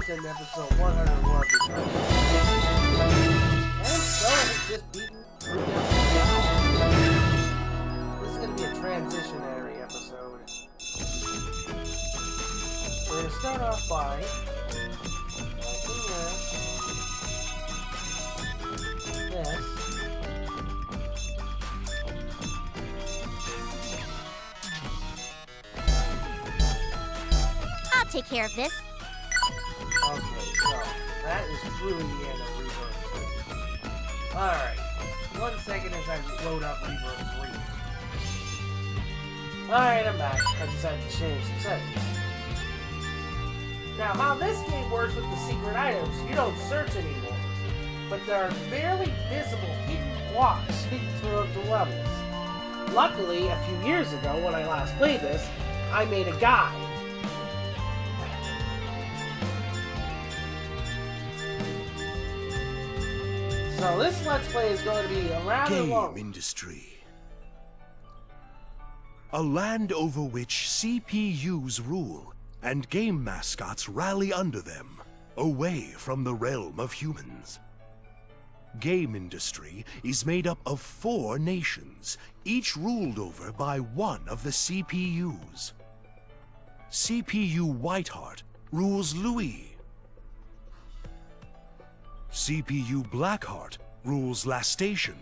to Nepisode 101 because and so it's just beaten 3 episodes down. This is going to be a transitionary episode. We're going to start off by liking this. I'll take care of this. Okay, so that is truly the end of Rebirth 3. Alright, 1 second as I load up Rebirth 3. Alright, I'm back. I just had to change some settings. Now, how this game works with the secret items, you don't search anymore, but there are barely visible hidden blocks hidden throughout the levels. Luckily, a few years ago, when I last played this, I made a guide. So this Let's Play is going to be around the world. Game industry. A land over which CPUs rule and game mascots rally under them, away from the realm of humans. Game industry is made up of 4 nations, each ruled over by one of the CPUs. CPU Whiteheart rules Louis. CPU Blackheart rules La Station.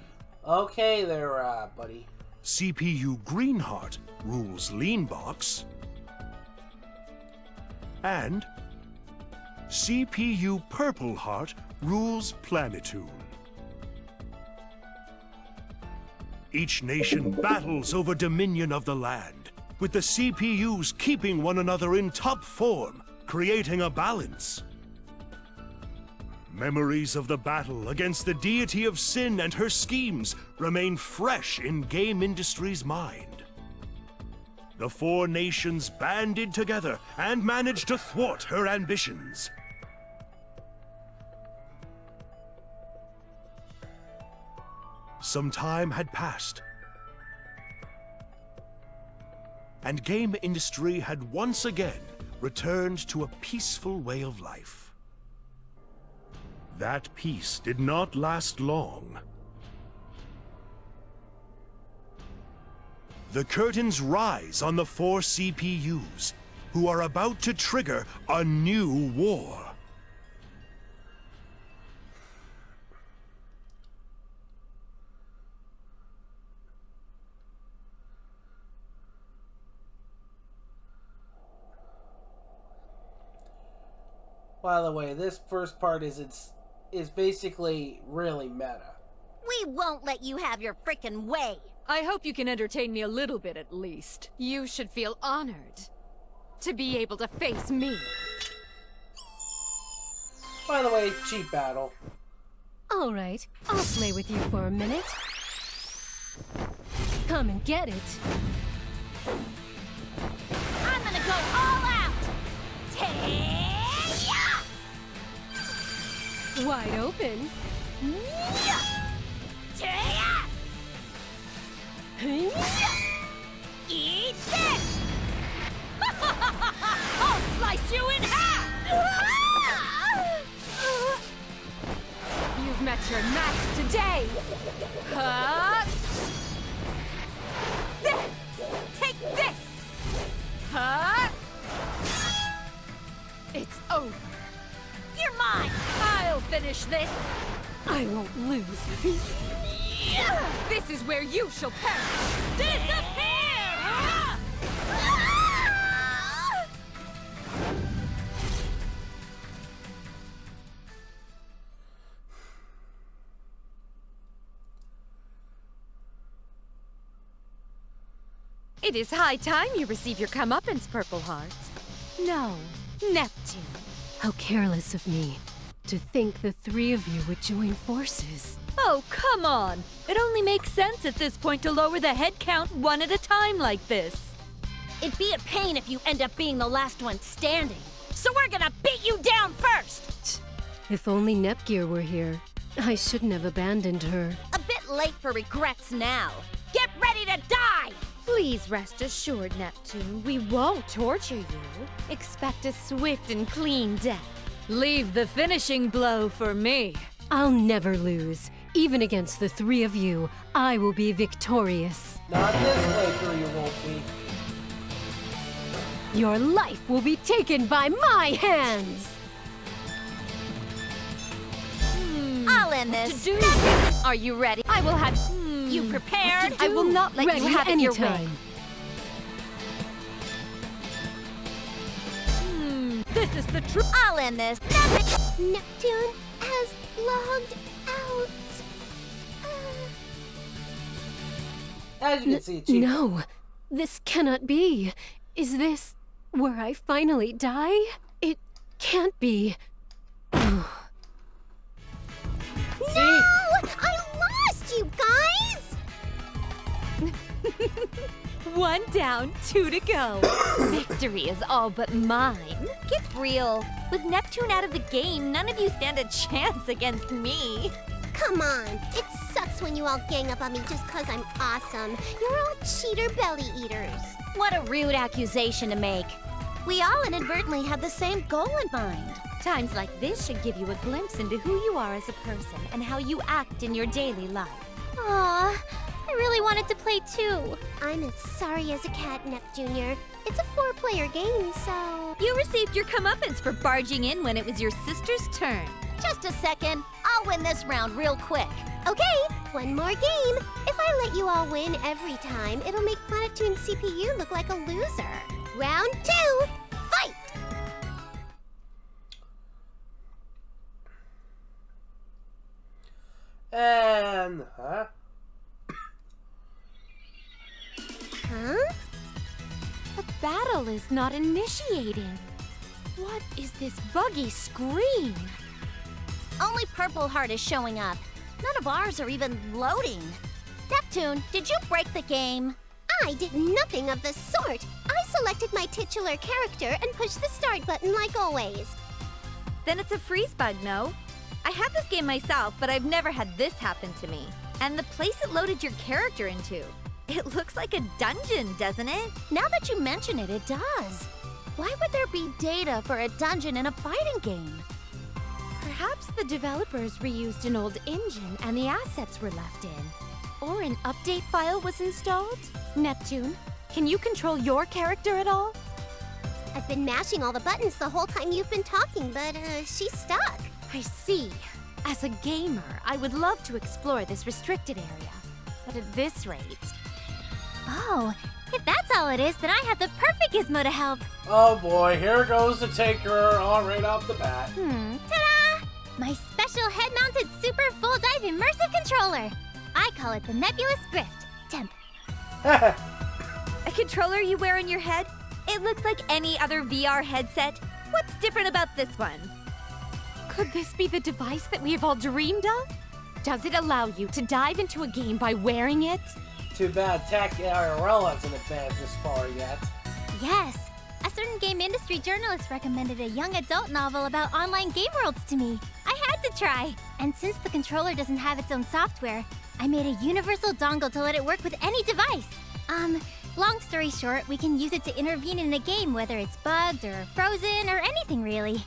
Okay there, buddy. CPU Greenheart rules Leanbox. And CPU Purpleheart rules Planetoon. Each nation battles over dominion of the land, with the CPUs keeping one another in top form, creating a balance. Memories of the battle against the deity of sin and her schemes remain fresh in game industry's mind. The 4 nations banded together and managed to thwart her ambitions. Some time had passed, and game industry had once again returned to a peaceful way of life. That peace did not last long. The curtains rise on the 4 CPUs, who are about to trigger a new war. By the way, this first part is basically really meta. We won't let you have your frickin' way. I hope you can entertain me a little bit at least. You should feel honored to be able to face me. By the way, cheap battle. All right, I'll play with you for a minute. Come and get it. I'm gonna go all out. Wide open. Eat this! I'll slice you in half! You've met your match today. Take this. It's over. You're mine! I'll finish this. I won't lose. This is where you shall perish. Disappear! It is high time you receive your comeuppance, Purpleheart. No, Neptune. How careless of me. To think the 3 of you would join forces. Oh, come on! It only makes sense at this point to lower the head count 1 at a time like this. It'd be a pain if you end up being the last one standing. So we're gonna beat you down first! If only Nepgear were here. I shouldn't have abandoned her. A bit late for regrets now. Get ready to die! Please rest assured, Neptune, we won't torture you. Expect a swift and clean death. Leave the finishing blow for me. I'll never lose. Even against the three of you, I will be victorious. Not this playthrough, you won't be. Your life will be taken by my hands! I'll end this. Are you ready? I will have... You prepared? I will not let Ready you have it your way. anytime. This is the truth. I'll end this. Neptune has logged out. As you can see, Chief. No, this cannot be. Is this where I finally die? It can't be. No! I lost, you guys! 1 down, 2 to go. Victory is all but mine. Get real. With Neptune out of the game, none of you stand a chance against me. Come on, it sucks when you all gang up on me just 'cause I'm awesome. You're all cheater belly eaters. What a rude accusation to make. We all inadvertently had the same goal in mind. Times like this should give you a glimpse into who you are as a person and how you act in your daily life. Aw, I really wanted to play too. I'm as sorry as a cat, Nep Jr. It's a 4-player game, so... You received your comeuppance for barging in when it was your sister's turn. Just a second. I'll win this round real quick. Okay, one more game. If I let you all win every time, it'll make Planetoon's CPU look like a loser. Round 2, fight! And, Huh? The battle is not initiating. What is this buggy screen? Only Purple Heart is showing up. None of ours are even loading. Neptune, did you break the game? I did nothing of the sort. I selected my titular character and pushed the start button like always. Then it's a freeze bug, no? I have this game myself, but I've never had this happen to me. And the place it loaded your character into, it looks like a dungeon, doesn't it? Now that you mention it, it does. Why would there be data for a dungeon in a fighting game? Perhaps the developers reused an old engine and the assets were left in. Or an update file was installed? Neptune, can you control your character at all? I've been mashing all the buttons the whole time you've been talking, but she's stuck. I see. As a gamer, I would love to explore this restricted area. But at this rate... Oh, if that's all it is, then I have the perfect gizmo to help. oh boy, here goes the Tinkerer all right off the bat. Ta-da! My special head-mounted super full dive immersive controller. I call it the Nebulous Grift. Temp. A controller you wear on your head? It looks like any other VR headset. What's different about this one? Could this be the device that we have all dreamed of? Does it allow you to dive into a game by wearing it? Too bad Tech IRL hasn't advanced this far yet. Yes. A certain game industry journalist recommended a young adult novel about online game worlds to me. I had to try. And since the controller doesn't have its own software, I made a universal dongle to let it work with any device. Long story short, we can use it to intervene in a game, whether it's bugged or frozen or anything really.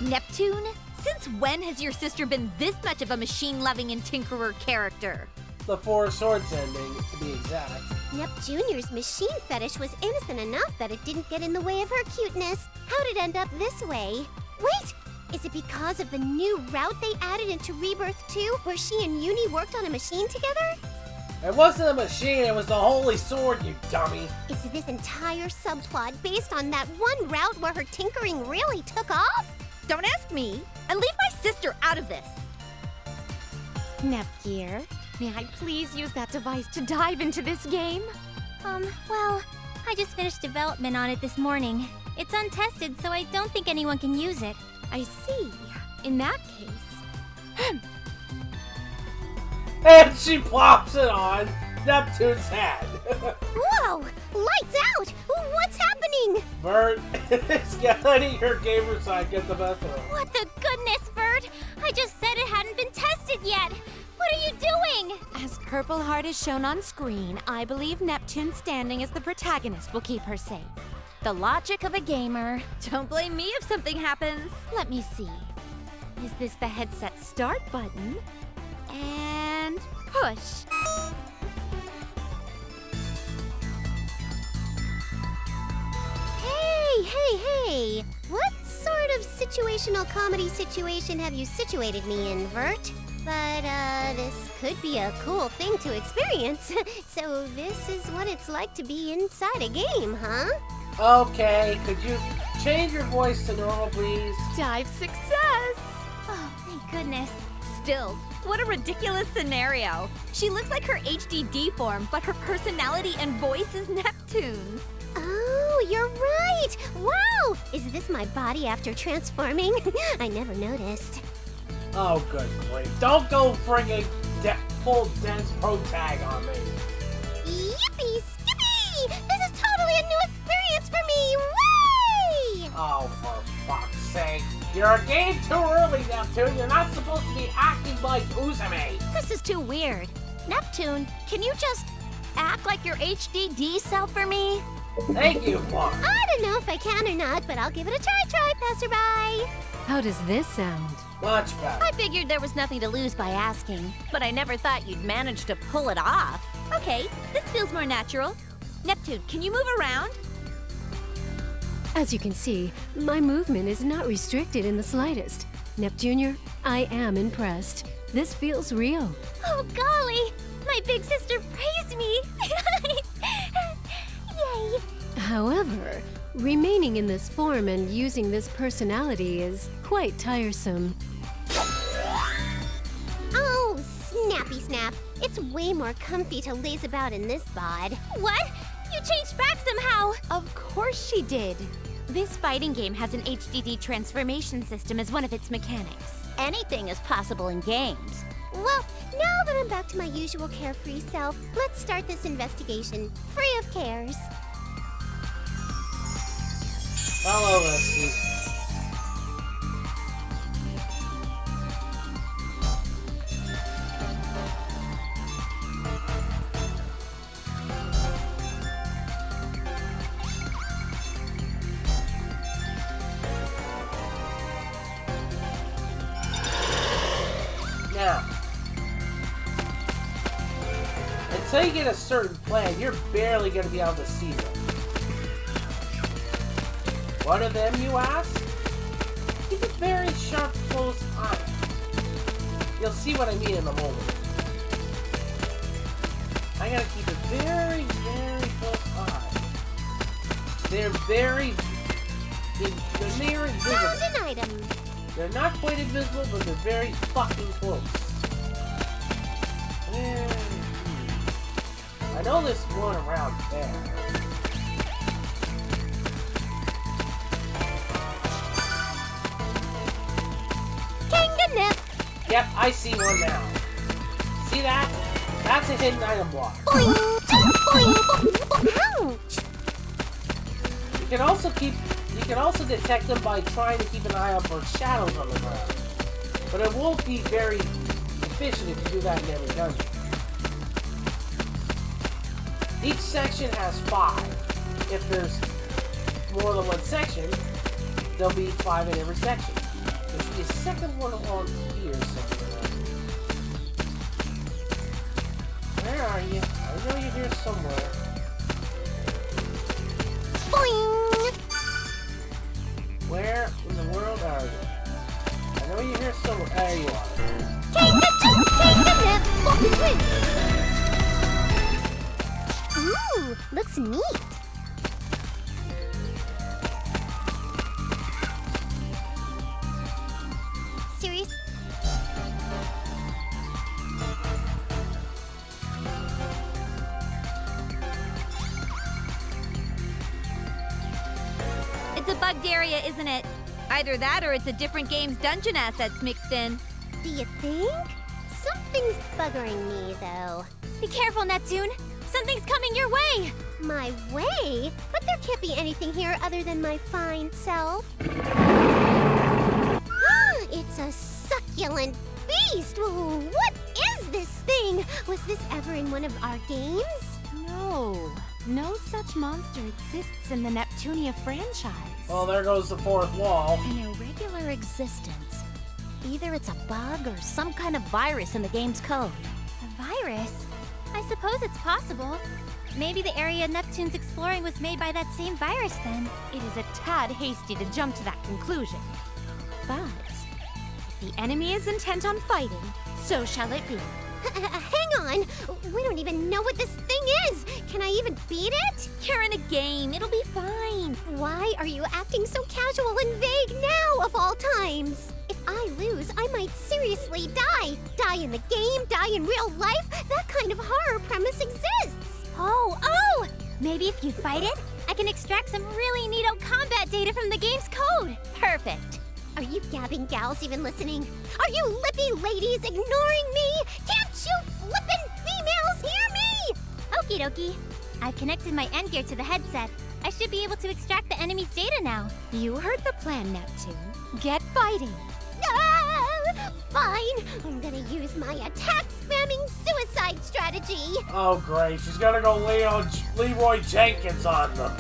Neptune, since when has your sister been this much of a machine-loving and tinkerer character? The Four Swords ending, to be exact. Nep Jr.'s machine fetish was innocent enough that it didn't get in the way of her cuteness. How'd it end up this way? Wait! Is it because of the new route they added into Rebirth 2, where she and Uni worked on a machine together? It wasn't a machine, it was the Holy Sword, you dummy. Is this entire subplot based on that one route where her tinkering really took off? Don't ask me, and leave my sister out of this. Nepgear, may I please use that device to dive into this game? Well, I just finished development on it this morning. It's untested, so I don't think anyone can use it. I see. In that case... And she plops it on Neptune's head. Whoa! Lights out! What's happening? Vert is letting her gamer side get the best of her. What the goodness, Vert! I just said it hadn't been tested yet! What are you doing? As Purple Heart is shown on screen, I believe Neptune standing as the protagonist will keep her safe. the logic of a gamer. Don't blame me if something happens. Let me see. Is this the headset start button? And push. Hey! What sort of situational comedy situation have you situated me in, Vert? But, this could be a cool thing to experience. So this is what it's like to be inside a game, huh? Okay, could you change your voice to normal, please? Dive success! Oh, thank goodness. Still, what a ridiculous scenario. She looks like her HDD form, but her personality and voice is Neptune's. Oh, you're right! Wow! Is this my body after transforming? I never noticed. Oh, good grief. Don't go friggin' full dense pro tag on me. Yippee skippy! This is totally a new experience for me! Way! Oh, for fuck's sake. You're a game too early, Neptune. You're not supposed to be acting like Uzumi. This is too weird. Neptune, can you just act like your HDD self for me? Thank you, Mark. I don't know if I can or not, but I'll give it a try, passerby. How does this sound? Much better. I figured there was nothing to lose by asking, but I never thought you'd manage to pull it off. Okay, this feels more natural. Neptune, can you move around? As you can see, my movement is not restricted in the slightest. Neptunior, I am impressed. This feels real. Oh, golly! My big sister praised me! Yay! However, remaining in this form and using this personality is quite tiresome. Oh, snappy snap. It's way more comfy to laze about in this bod. What? You changed back somehow! Of course she did. This fighting game has an HDD transformation system as one of its mechanics. Anything is possible in games. Well, now that I'm back to my usual carefree self, let's start this investigation, free of cares. Hello, Misty. Now, until you get a certain plan, you're barely going to be able to see them. What are them, you ask? Keep a very sharp, close eye. You'll see what I mean in a moment. I gotta keep a very, very close eye. They're very invisible. Found an item. They're not quite invisible, but they're very fucking close. I know there's one around there. Kanganip. Yep, I see one now. See that? That's a hidden item block. Boing. Boing. Ouch. You can also detect them by trying to keep an eye out for shadows on the ground. But it won't be very efficient if you do that in every dungeon. Each section has 5. If there's more than one section, there'll be 5 in every section. There should be a second one along here somewhere. Where are you? I know you're here somewhere. Boing. Where in the world are you? I know you're here somewhere. There you are. Kanganip. Ooh, looks neat. Serious? It's a bugged area, isn't it? Either that or it's a different game's dungeon assets mixed in. Do you think? Something's buggering me, though. Be careful, Neptune! Something's coming your way! My way? But there can't be anything here other than my fine self. It's a succulent beast! Ooh, what is this thing? Was this ever in one of our games? No. No such monster exists in the Neptunia franchise. Well, there goes the fourth wall. An irregular existence. Either it's a bug or some kind of virus in the game's code. A virus? I suppose it's possible. Maybe the area Neptune's exploring was made by that same virus then. It is a tad hasty to jump to that conclusion. But if the enemy is intent on fighting, so shall it be. Hang on! We don't even know what this thing is! Can I even beat it? You're in a game, it'll be fine. Why are you acting so casual and vague now, of all times? If I lose, I might seriously die. Die in the game, die in real life. That kind of horror premise exists. Oh! Maybe if you fight it, I can extract some really neato combat data from the game's code. Perfect. Are you gabbing gals even listening? Are you lippy ladies ignoring me? Can't you flippin' females hear me? Okie dokie. I've connected my end gear to the headset. I should be able to extract the enemy's data now. You heard the plan, Neptune. Get fighting. Ah, fine. I'm gonna use my attack spamming suicide strategy. Oh, great. She's gonna go Leroy Jenkins on them.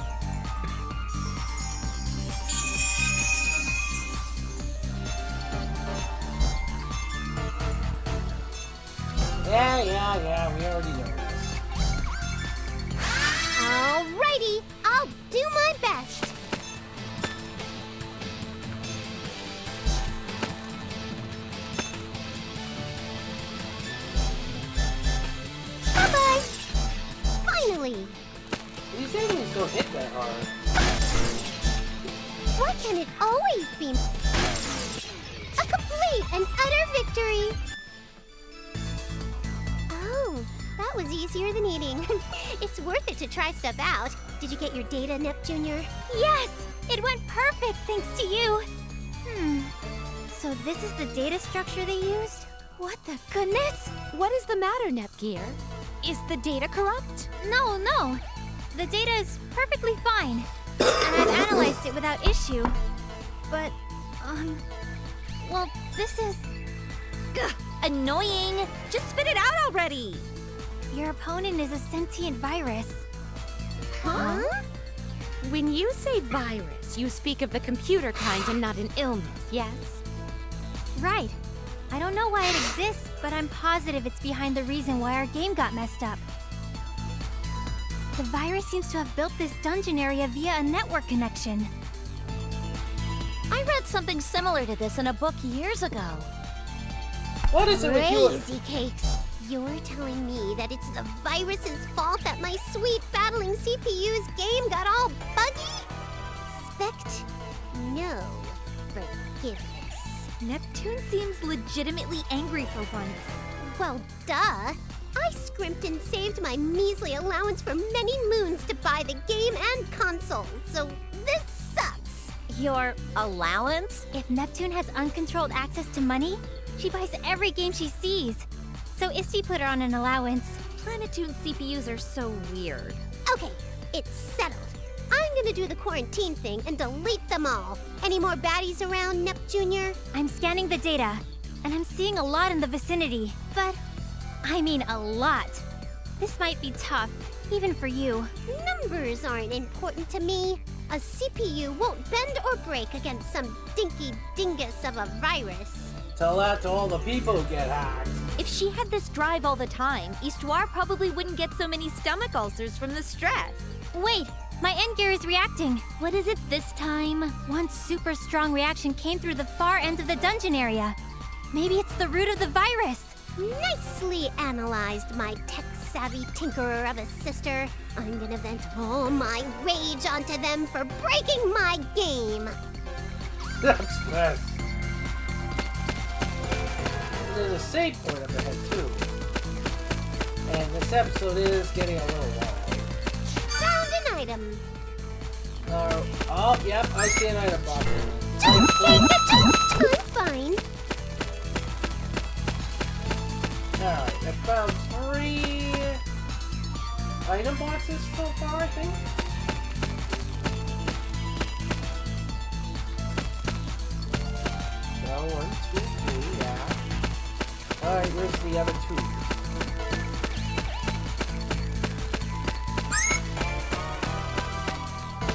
Yeah, we already know this. Alrighty, I'll do my best. Bye-bye. Finally. These enemies don't hit that hard. Why can it always be a complete and utter victory? Oh, that was easier than eating. It's worth it to try stuff out. Did you get your data, Nep Jr.? Yes! It went perfect thanks to you! So this is the data structure they used? What the goodness? What is the matter, Nepgear? Is the data corrupt? No. The data is perfectly fine. And I've analyzed it without issue. But, well, this is... Gah, annoying! Just spit it out already! Your opponent is a sentient virus. Huh? When you say virus, you speak of the computer kind and not an illness, yes? Right. I don't know why it exists, but I'm positive it's behind the reason why our game got messed up. The virus seems to have built this dungeon area via a network connection. I read something similar to this in a book years ago. What is it with you? Crazy cakes. You're telling me that it's the virus's fault that my sweet battling CPU's game got all buggy? Spect, no forgiveness. Neptune seems legitimately angry for once. Well, duh. I scrimped and saved my measly allowance for many moons to buy the game and console, so this sucks. Your allowance? If Neptune has uncontrolled access to money, she buys every game she sees. So Isti put her on an allowance. Planetoon CPUs are so weird. Okay, it's settled. I'm gonna do the quarantine thing and delete them all. Any more baddies around, Nep Jr.? I'm scanning the data, and I'm seeing a lot in the vicinity. But, I mean a lot. This might be tough, even for you. Numbers aren't important to me. A CPU won't bend or break against some dinky dingus of a virus. Tell that to all the people who get hacked. If she had this drive all the time, Histoire probably wouldn't get so many stomach ulcers from the stress. Wait, my end gear is reacting. What is it this time? One super strong reaction came through the far end of the dungeon area. Maybe it's the root of the virus. Nicely analyzed, my tech-savvy tinkerer of a sister. I'm gonna vent all my rage onto them for breaking my game. That's best. There's a save point up ahead, too. And this episode is getting a little long. Found an item. Oh, yep, I see an item box. I'm fine. Alright, I found 3 item boxes so far, I think. So, 1, 2, 3, yeah. Alright, where's the other 2?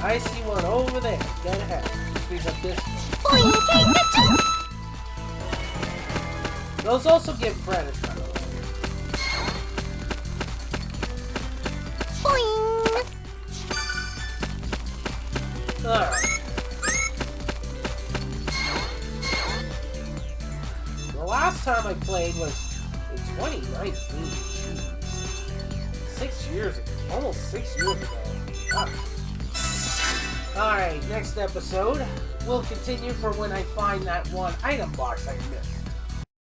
I see one over there. Dead ahead. Which means I'm this way. Those also give credits, by the way. Alright. The last time I played was in 2019. 6 years ago. Almost 6 years ago. Wow. Alright, next episode, we'll continue for when I find that one item box I missed.